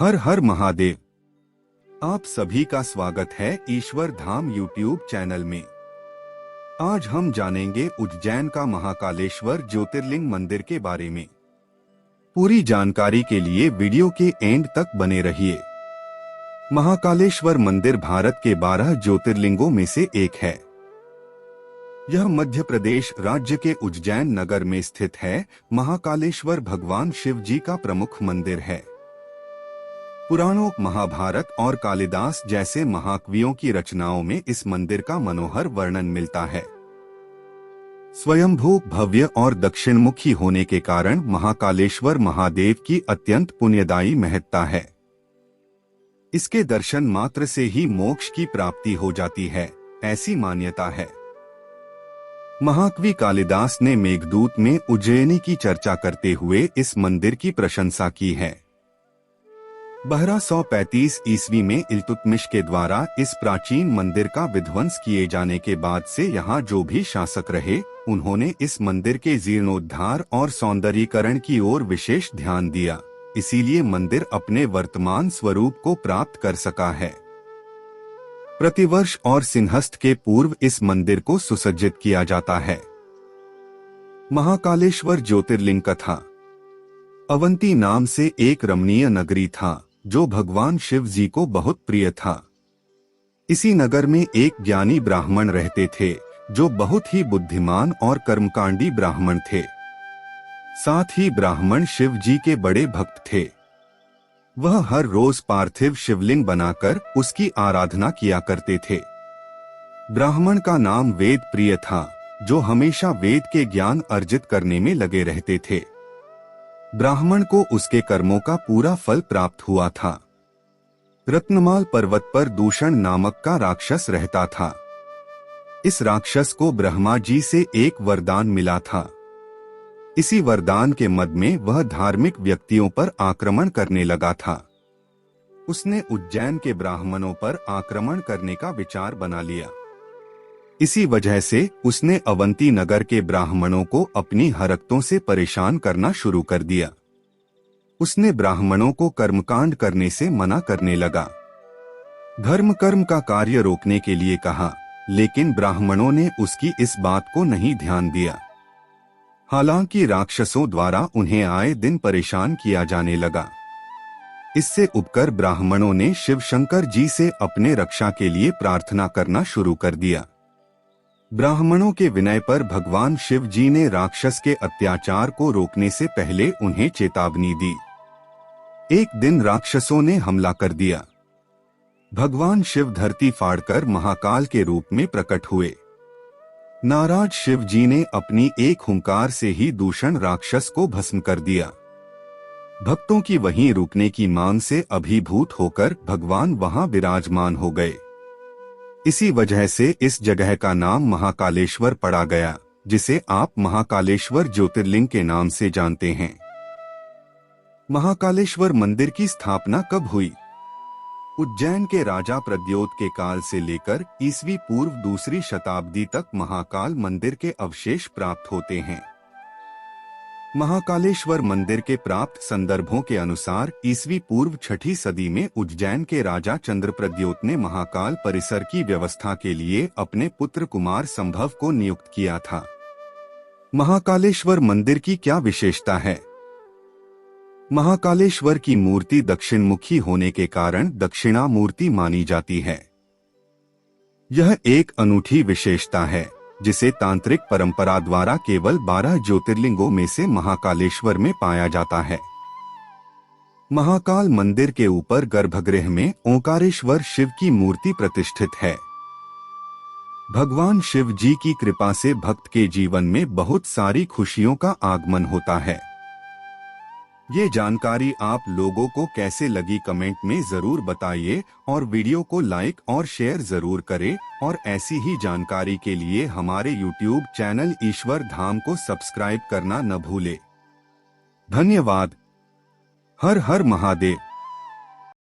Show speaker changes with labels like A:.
A: हर हर महादेव। आप सभी का स्वागत है ईश्वर धाम यूट्यूब चैनल में। आज हम जानेंगे उज्जैन का महाकालेश्वर ज्योतिर्लिंग मंदिर के बारे में। पूरी जानकारी के लिए वीडियो के एंड तक बने रहिए। महाकालेश्वर मंदिर भारत के 12 ज्योतिर्लिंगों में से एक है। यह मध्य प्रदेश राज्य के उज्जैन नगर में स्थित है। महाकालेश्वर भगवान शिव जी का प्रमुख मंदिर है। पुराणों, महाभारत और कालिदास जैसे महाकवियों की रचनाओं में इस मंदिर का मनोहर वर्णन मिलता है। स्वयंभू, भव्य और दक्षिणमुखी होने के कारण महाकालेश्वर महादेव की अत्यंत पुण्यदायी महत्ता है। इसके दर्शन मात्र से ही मोक्ष की प्राप्ति हो जाती है, ऐसी मान्यता है। महाकवि कालिदास ने मेघदूत में उज्जैनी की चर्चा करते हुए इस मंदिर की प्रशंसा की है। 1235 ईस्वी में इल्तुतमिश के द्वारा इस प्राचीन मंदिर का विध्वंस किए जाने के बाद से यहाँ जो भी शासक रहे, उन्होंने इस मंदिर के जीर्णोद्धार और सौंदर्यीकरण की ओर विशेष ध्यान दिया। इसीलिए मंदिर अपने वर्तमान स्वरूप को प्राप्त कर सका है। प्रतिवर्ष और सिंहस्थ के पूर्व इस मंदिर को सुसज्जित किया जाता है। महाकालेश्वर ज्योतिर्लिंग कथा। अवंती नाम से एक रमणीय नगरी था जो भगवान शिव जी को बहुत प्रिय था। इसी नगर में एक ज्ञानी ब्राह्मण रहते थे जो बहुत ही बुद्धिमान और कर्मकांडी ब्राह्मण थे। साथ ही ब्राह्मण शिव जी के बड़े भक्त थे। वह हर रोज पार्थिव शिवलिंग बनाकर उसकी आराधना किया करते थे। ब्राह्मण का नाम वेद प्रिय था, जो हमेशा वेद के ज्ञान अर्जित करने में लगे रहते थे। ब्राह्मण को उसके कर्मों का पूरा फल प्राप्त हुआ था। रत्नमाल पर्वत पर दूषण नामक का राक्षस रहता था। इस राक्षस को ब्रह्मा जी से एक वरदान मिला था। इसी वरदान के मद में वह धार्मिक व्यक्तियों पर आक्रमण करने लगा था। उसने उज्जैन के ब्राह्मणों पर आक्रमण करने का विचार बना लिया। इसी वजह से उसने अवंती नगर के ब्राह्मणों को अपनी हरकतों से परेशान करना शुरू कर दिया। उसने ब्राह्मणों को कर्मकांड करने से मना करने लगा। धर्म कर्म का कार्य रोकने के लिए कहा, लेकिन ब्राह्मणों ने उसकी इस बात को नहीं ध्यान दिया। हालांकि राक्षसों द्वारा उन्हें आए दिन परेशान किया जाने लगा। इससे उबकर ब्राह्मणों ने शिव शंकर जी से अपने रक्षा के लिए प्रार्थना करना शुरू कर दिया। ब्राह्मणों के विनय पर भगवान शिव जी ने राक्षस के अत्याचार को रोकने से पहले उन्हें चेतावनी दी। एक दिन राक्षसों ने हमला कर दिया। भगवान शिव धरती फाड़कर महाकाल के रूप में प्रकट हुए। नाराज शिव जी ने अपनी एक हुंकार से ही दूषण राक्षस को भस्म कर दिया। भक्तों की वहीं रुकने की मांग से अभिभूत होकर भगवान वहां विराजमान हो गए। इसी वजह से इस जगह का नाम महाकालेश्वर पड़ा गया, जिसे आप महाकालेश्वर ज्योतिर्लिंग के नाम से जानते हैं। महाकालेश्वर मंदिर की स्थापना कब हुई? उज्जैन के राजा प्रद्योत के काल से लेकर ईस्वी पूर्व दूसरी शताब्दी तक महाकाल मंदिर के अवशेष प्राप्त होते हैं। महाकालेश्वर मंदिर के प्राप्त संदर्भों के अनुसार ईस्वी पूर्व 6ठी सदी में उज्जैन के राजा चंद्रप्रद्योत ने महाकाल परिसर की व्यवस्था के लिए अपने पुत्र कुमार संभव को नियुक्त किया था। महाकालेश्वर मंदिर की क्या विशेषता है? महाकालेश्वर की मूर्ति दक्षिणमुखी होने के कारण दक्षिणा मूर्ति मानी जाती है। यह एक अनूठी विशेषता है जिसे तांत्रिक परंपरा द्वारा केवल 12 ज्योतिर्लिंगों में से महाकालेश्वर में पाया जाता है। महाकाल मंदिर के ऊपर गर्भगृह में ओंकारेश्वर शिव की मूर्ति प्रतिष्ठित है। भगवान शिव जी की कृपा से भक्त के जीवन में बहुत सारी खुशियों का आगमन होता है। ये जानकारी आप लोगों को कैसे लगी कमेंट में जरूर बताइए और वीडियो को लाइक और शेयर जरूर करें और ऐसी ही जानकारी के लिए हमारे यूट्यूब चैनल ईश्वर धाम को सब्सक्राइब करना न भूले। धन्यवाद। हर हर महादेव।